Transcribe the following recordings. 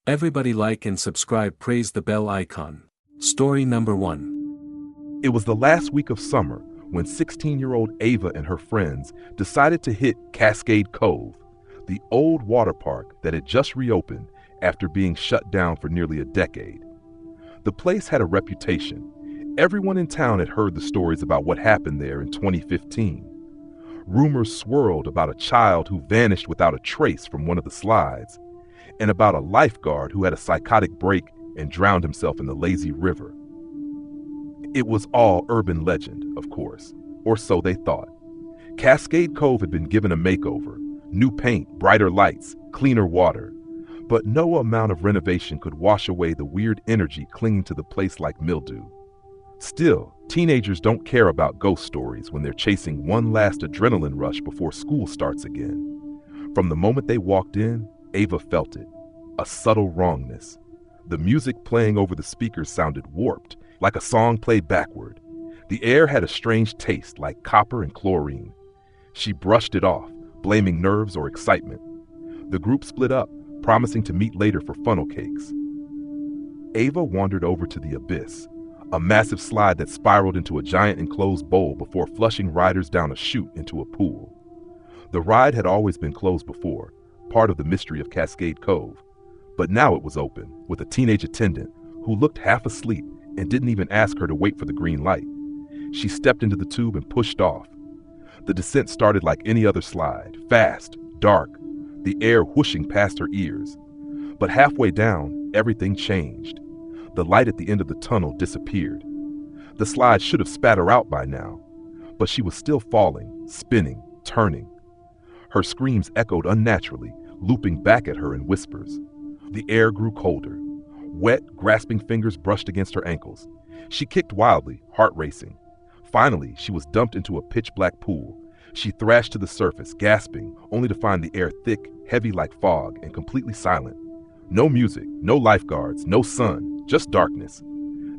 Everybody like and subscribe, praise the bell icon. Story number 1. It was the last week of summer when 16-year-old Ava and her friends decided to hit Cascade Cove, the old water park that had just reopened after being shut down for nearly a decade. The place had a reputation. Everyone in town had heard the stories about what happened there in 2015. Rumors swirled about a child who vanished without a trace from one of the slides, and about a lifeguard who had a psychotic break and drowned himself in the lazy river. It was all urban legend, of course, or so they thought. Cascade Cove had been given a makeover, new paint, brighter lights, cleaner water, but no amount of renovation could wash away the weird energy clinging to the place like mildew. Still, teenagers don't care about ghost stories when they're chasing one last adrenaline rush before school starts again. From the moment they walked in, Ava felt it, a subtle wrongness. The music playing over the speakers sounded warped, like a song played backward. The air had a strange taste, like copper and chlorine. She brushed it off, blaming nerves or excitement. The group split up, promising to meet later for funnel cakes. Ava wandered over to the abyss, a massive slide that spiraled into a giant enclosed bowl before flushing riders down a chute into a pool. The ride had always been closed before, part of the mystery of Cascade Cove, but now it was open, with a teenage attendant who looked half asleep and didn't even ask her to wait for the green light. She stepped into the tube and pushed off. The descent started like any other slide, fast, dark, the air whooshing past her ears. But halfway down, everything changed. The light at the end of the tunnel disappeared. The slide should have spat her out by now, but she was still falling, spinning, turning. Her screams echoed unnaturally, looping back at her in whispers. The air grew colder. Wet, grasping fingers brushed against her ankles. She kicked wildly, heart racing. Finally, she was dumped into a pitch-black pool. She thrashed to the surface, gasping, only to find the air thick, heavy like fog, and completely silent. No music, no lifeguards, no sun, just darkness.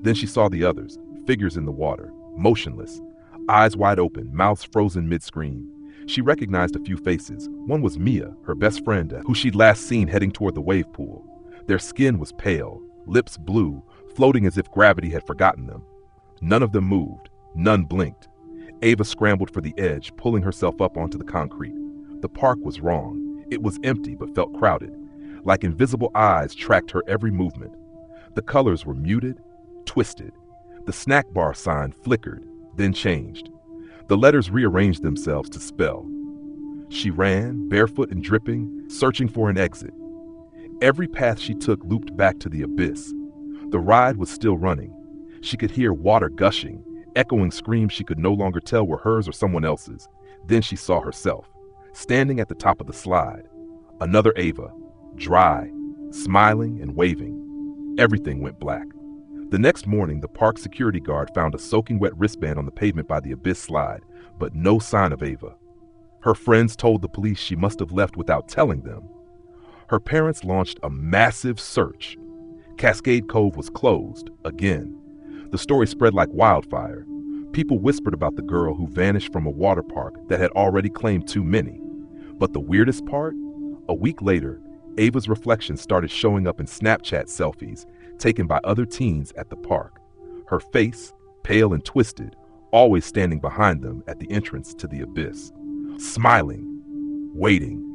Then she saw the others, figures in the water, motionless, eyes wide open, mouths frozen mid-scream. She recognized a few faces. One was Mia, her best friend, who she'd last seen heading toward the wave pool. Their skin was pale, lips blue, floating as if gravity had forgotten them. None of them moved. None blinked. Ava scrambled for the edge, pulling herself up onto the concrete. The park was wrong. It was empty but felt crowded, like invisible eyes tracked her every movement. The colors were muted, twisted. The snack bar sign flickered, then changed. The letters rearranged themselves to spell. She ran, barefoot and dripping, searching for an exit. Every path she took looped back to the abyss. The ride was still running. She could hear water gushing, echoing screams she could no longer tell were hers or someone else's. Then she saw herself, standing at the top of the slide. Another Ava, dry, smiling and waving. Everything went black. The next morning, the park security guard found a soaking wet wristband on the pavement by the abyss slide, but no sign of Ava. Her friends told the police she must have left without telling them. Her parents launched a massive search. Cascade Cove was closed, again. The story spread like wildfire. People whispered about the girl who vanished from a water park that had already claimed too many. But the weirdest part? A week later, Ava's reflection started showing up in Snapchat selfies taken by other teens at the park. Her face, pale and twisted, always standing behind them at the entrance to the abyss. Smiling, waiting.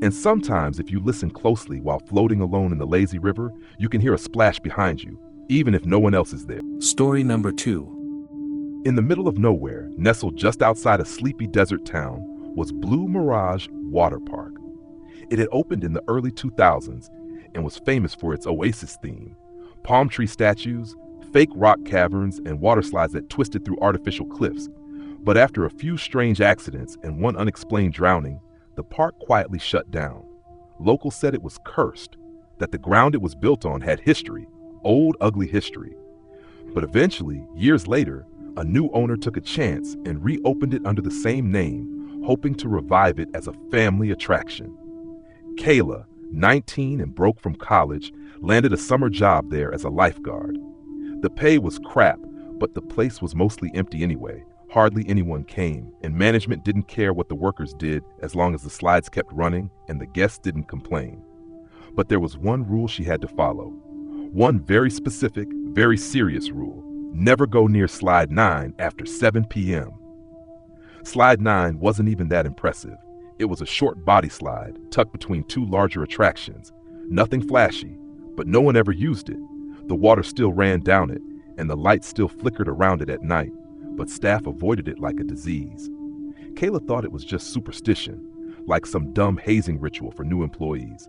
And sometimes, if you listen closely while floating alone in the lazy river, you can hear a splash behind you, even if no one else is there. Story number 2. In the middle of nowhere, nestled just outside a sleepy desert town, was Blue Mirage Water Park. It had opened in the early 2000s and was famous for its oasis theme. Palm tree statues, fake rock caverns, and water slides that twisted through artificial cliffs. But after a few strange accidents and one unexplained drowning, the park quietly shut down. Locals said it was cursed, that the ground it was built on had history, old ugly history. But eventually, years later, a new owner took a chance and reopened it under the same name, hoping to revive it as a family attraction. Kayla, 19 and broke from college, landed a summer job there as a lifeguard. The pay was crap, but the place was mostly empty anyway. Hardly anyone came, and management didn't care what the workers did as long as the slides kept running and the guests didn't complain. But there was one rule she had to follow. One very specific, very serious rule. Never go near Slide 9 after 7 p.m. Slide 9 wasn't even that impressive. It was a short body slide tucked between two larger attractions. Nothing flashy, but no one ever used it. The water still ran down it, and the lights still flickered around it at night, but staff avoided it like a disease. Kayla thought it was just superstition, like some dumb hazing ritual for new employees.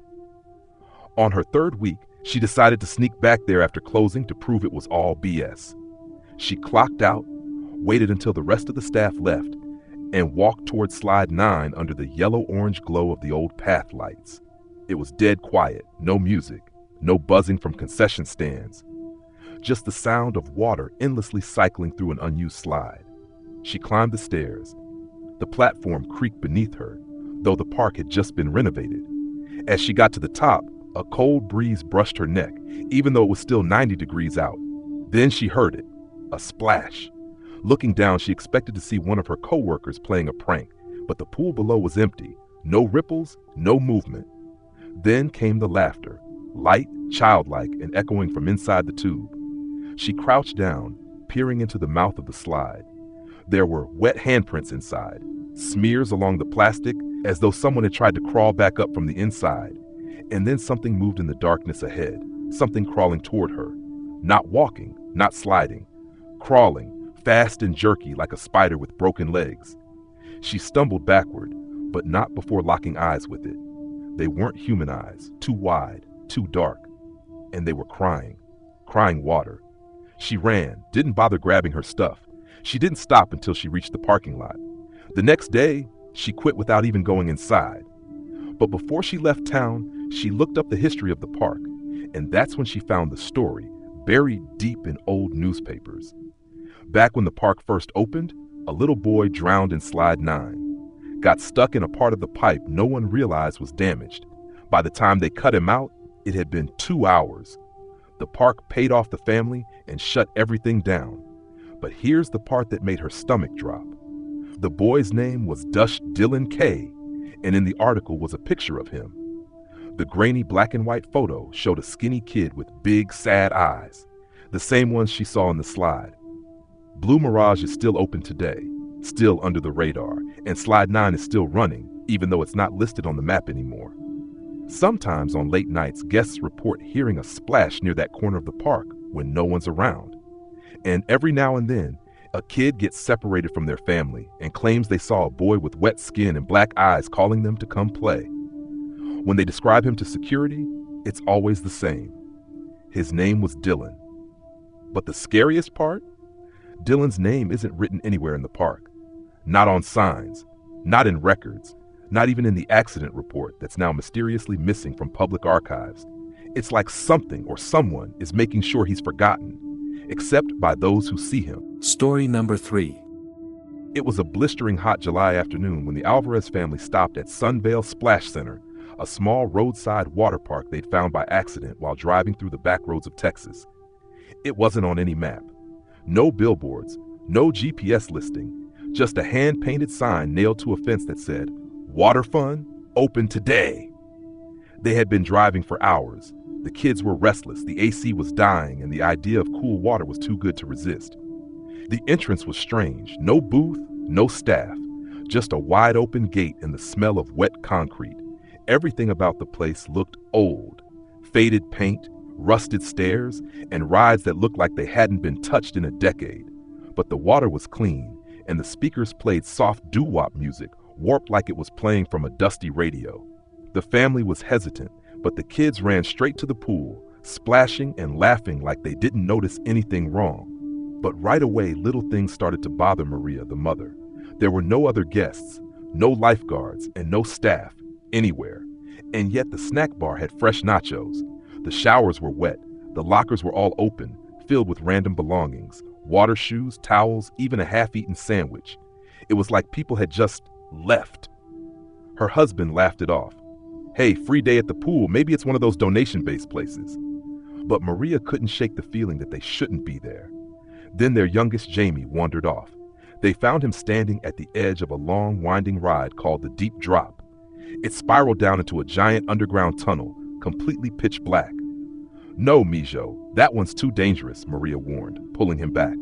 On her third week, she decided to sneak back there after closing to prove it was all BS. She clocked out, waited until the rest of the staff left, and walked toward Slide 9 under the yellow-orange glow of the old path lights. It was dead quiet, no music, no buzzing from concession stands. Just the sound of water endlessly cycling through an unused slide. She climbed the stairs. The platform creaked beneath her, though the park had just been renovated. As she got to the top, a cold breeze brushed her neck, even though it was still 90 degrees out. Then she heard it, a splash. Looking down, she expected to see one of her co-workers playing a prank, but the pool below was empty. No ripples, no movement. Then came the laughter, light, childlike, and echoing from inside the tube. She crouched down, peering into the mouth of the slide. There were wet handprints inside, smears along the plastic as though someone had tried to crawl back up from the inside. And then something moved in the darkness ahead, something crawling toward her. Not walking, not sliding, crawling, fast and jerky like a spider with broken legs. She stumbled backward, but not before locking eyes with it. They weren't human eyes, too wide, too dark. And they were crying water. She ran, didn't bother grabbing her stuff. She didn't stop until she reached the parking lot. The next day, she quit without even going inside. But before she left town, she looked up the history of the park, and that's when she found the story, buried deep in old newspapers. Back when the park first opened, a little boy drowned in Slide 9. Got stuck in a part of the pipe no one realized was damaged. By the time they cut him out, it had been 2 hours. The park paid off the family and shut everything down. But here's the part that made her stomach drop. The boy's name was Dush Dylan K., and in the article was a picture of him. The grainy black and white photo showed a skinny kid with big, sad eyes, the same ones she saw in the slide. Blue Mirage is still open today, still under the radar, and Slide 9 is still running, even though it's not listed on the map anymore. Sometimes on late nights, guests report hearing a splash near that corner of the park when no one's around. And every now and then, a kid gets separated from their family and claims they saw a boy with wet skin and black eyes calling them to come play. When they describe him to security, it's always the same. His name was Dylan. But the scariest part? Dylan's name isn't written anywhere in the park. Not on signs, not in records, not even in the accident report that's now mysteriously missing from public archives. It's like something or someone is making sure he's forgotten, except by those who see him. Story number 3. It was a blistering hot July afternoon when the Alvarez family stopped at Sunvale Splash Center, a small roadside water park they'd found by accident while driving through the back roads of Texas. It wasn't on any map. No billboards, no GPS listing, just a hand-painted sign nailed to a fence that said, "Water Fun, open today." They had been driving for hours. The kids were restless, the AC was dying, and the idea of cool water was too good to resist. The entrance was strange. No booth, no staff, just a wide-open gate and the smell of wet concrete. Everything about the place looked old. Faded paint, rusted stairs, and rides that looked like they hadn't been touched in a decade. But the water was clean, and the speakers played soft doo-wop music, warped like it was playing from a dusty radio. The family was hesitant, but the kids ran straight to the pool, splashing and laughing like they didn't notice anything wrong. But right away, little things started to bother Maria, the mother. There were no other guests, no lifeguards, and no staff anywhere. And yet the snack bar had fresh nachos. The showers were wet. The lockers were all open, filled with random belongings, water shoes, towels, even a half-eaten sandwich. It was like people had just left. Her husband laughed it off. Hey, free day at the pool, maybe it's one of those donation-based places. But Maria couldn't shake the feeling that they shouldn't be there. Then their youngest, Jamie, wandered off. They found him standing at the edge of a long, winding ride called the Deep Drop. It spiraled down into a giant underground tunnel, completely pitch black. "No, Mijo, that one's too dangerous," Maria warned, pulling him back.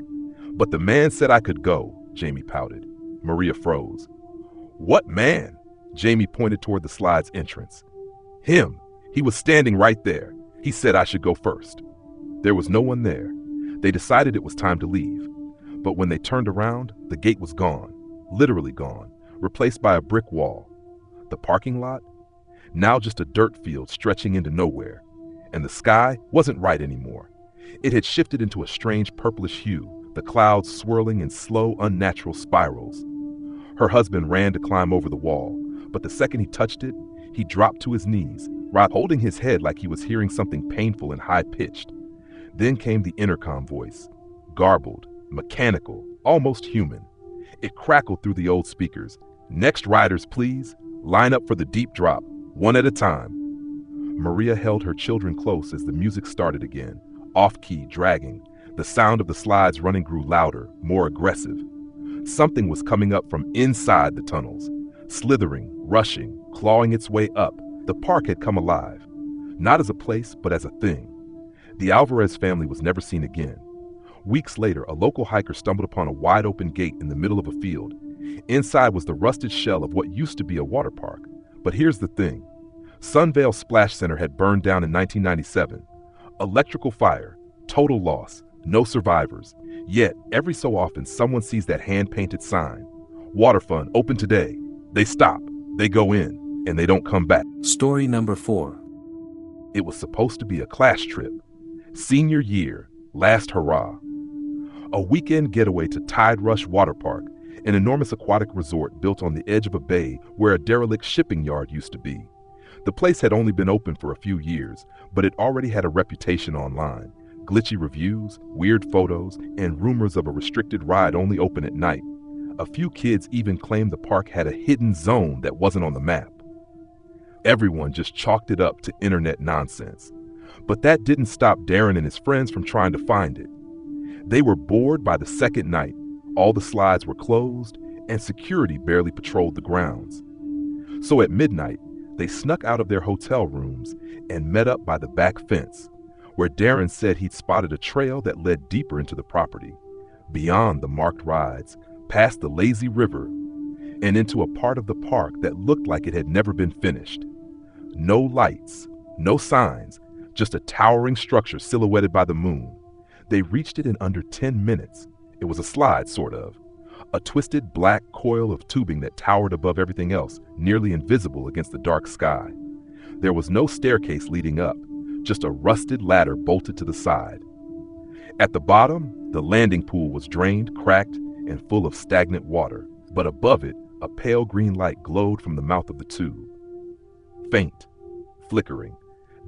"But the man said I could go," Jamie pouted. Maria froze. "What man?" Jamie pointed toward the slide's entrance. "Him. He was standing right there. He said I should go first." There was no one there. They decided it was time to leave. But when they turned around, the gate was gone, literally gone, replaced by a brick wall. The parking lot? Now just a dirt field stretching into nowhere. And the sky wasn't right anymore. It had shifted into a strange purplish hue, the clouds swirling in slow, unnatural spirals. Her husband ran to climb over the wall, but the second he touched it, he dropped to his knees, holding his head like he was hearing something painful and high-pitched. Then came the intercom voice, garbled, mechanical, almost human. It crackled through the old speakers. "Next riders, please. Line up for the deep drop, one at a time." Maria held her children close as the music started again, off-key, dragging. The sound of the slides running grew louder, more aggressive. Something was coming up from inside the tunnels, slithering, rushing, clawing its way up. The park had come alive, not as a place, but as a thing. The Alvarez family was never seen again. Weeks later, a local hiker stumbled upon a wide-open gate in the middle of a field. Inside was the rusted shell of what used to be a water park. But here's the thing. Sunvale Splash Center had burned down in 1997. Electrical fire, total loss, no survivors. Yet, every so often, someone sees that hand-painted sign. "Water Fund, open today." They stop, they go in, and they don't come back. Story number 4. It was supposed to be a class trip. Senior year, last hurrah. A weekend getaway to Tide Rush Water Park, an enormous aquatic resort built on the edge of a bay where a derelict shipping yard used to be. The place had only been open for a few years, but it already had a reputation online. Glitchy reviews, weird photos, and rumors of a restricted ride only open at night. A few kids even claimed the park had a hidden zone that wasn't on the map. Everyone just chalked it up to internet nonsense. But that didn't stop Darren and his friends from trying to find it. They were bored by the second night. All the slides were closed, and security barely patrolled the grounds. So at midnight, they snuck out of their hotel rooms and met up by the back fence, where Darren said he'd spotted a trail that led deeper into the property, beyond the marked rides, past the lazy river, and into a part of the park that looked like it had never been finished. No lights, no signs, just a towering structure silhouetted by the moon. They reached it in under 10 minutes. It was a slide, sort of. A twisted black coil of tubing that towered above everything else, nearly invisible against the dark sky. There was no staircase leading up, just a rusted ladder bolted to the side. At the bottom, the landing pool was drained, cracked, and full of stagnant water, but above it, a pale green light glowed from the mouth of the tube. Faint, flickering.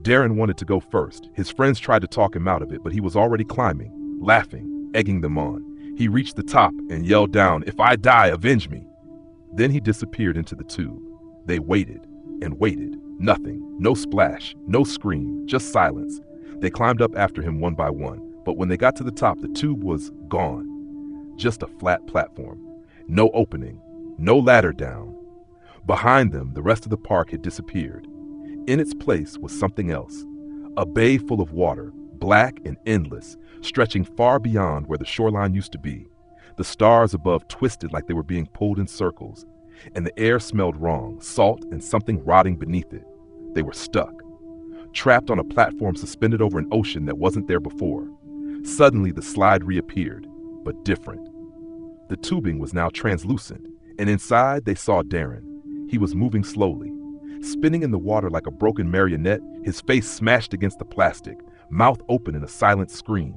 Darren wanted to go first. His friends tried to talk him out of it, but he was already climbing, laughing, egging them on. He reached the top and yelled down, "If I die, avenge me." Then he disappeared into the tube. They waited and waited. Nothing. No splash, no scream, just silence. They climbed up after him one by one, but when they got to the top, the tube was gone. Just a flat platform. No opening. No ladder down. Behind them, the rest of the park had disappeared. In its place was something else. A bay full of water, black and endless, stretching far beyond where the shoreline used to be. The stars above twisted like they were being pulled in circles, and the air smelled wrong, salt and something rotting beneath it. They were stuck, trapped on a platform suspended over an ocean that wasn't there before. Suddenly the slide reappeared, but different. The tubing was now translucent, and inside they saw Darren. He was moving slowly, spinning in the water like a broken marionette, his face smashed against the plastic, mouth open in a silent scream.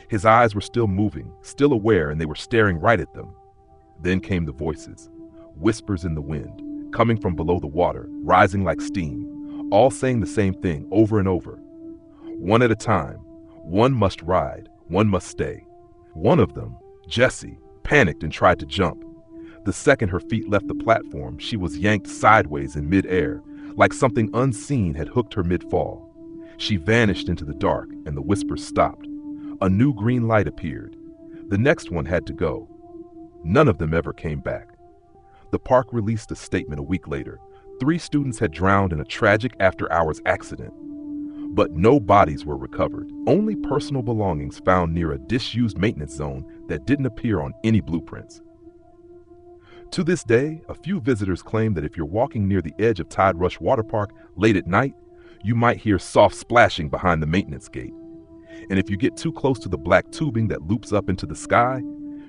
His eyes were still moving, still aware, and they were staring right at them. Then came the voices, whispers in the wind, coming from below the water, rising like steam, all saying the same thing over and over. One at a time, one must ride, one must stay. One of them, Jessie, panicked and tried to jump. The second her feet left the platform, she was yanked sideways in midair, like something unseen had hooked her mid-fall. She vanished into the dark, and the whispers stopped. A new green light appeared. The next one had to go. None of them ever came back. The park released a statement a week later. 3 students had drowned in a tragic after-hours accident. but no bodies were recovered, only personal belongings found near a disused maintenance zone that didn't appear on any blueprints. To this day, a few visitors claim that if you're walking near the edge of Tide Rush Water Park late at night, you might hear soft splashing behind the maintenance gate. And if you get too close to the black tubing that loops up into the sky,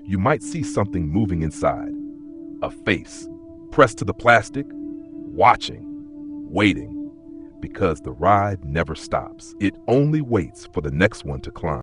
you might see something moving inside. A face, pressed to the plastic, watching, waiting, because the ride never stops. It only waits for the next one to climb.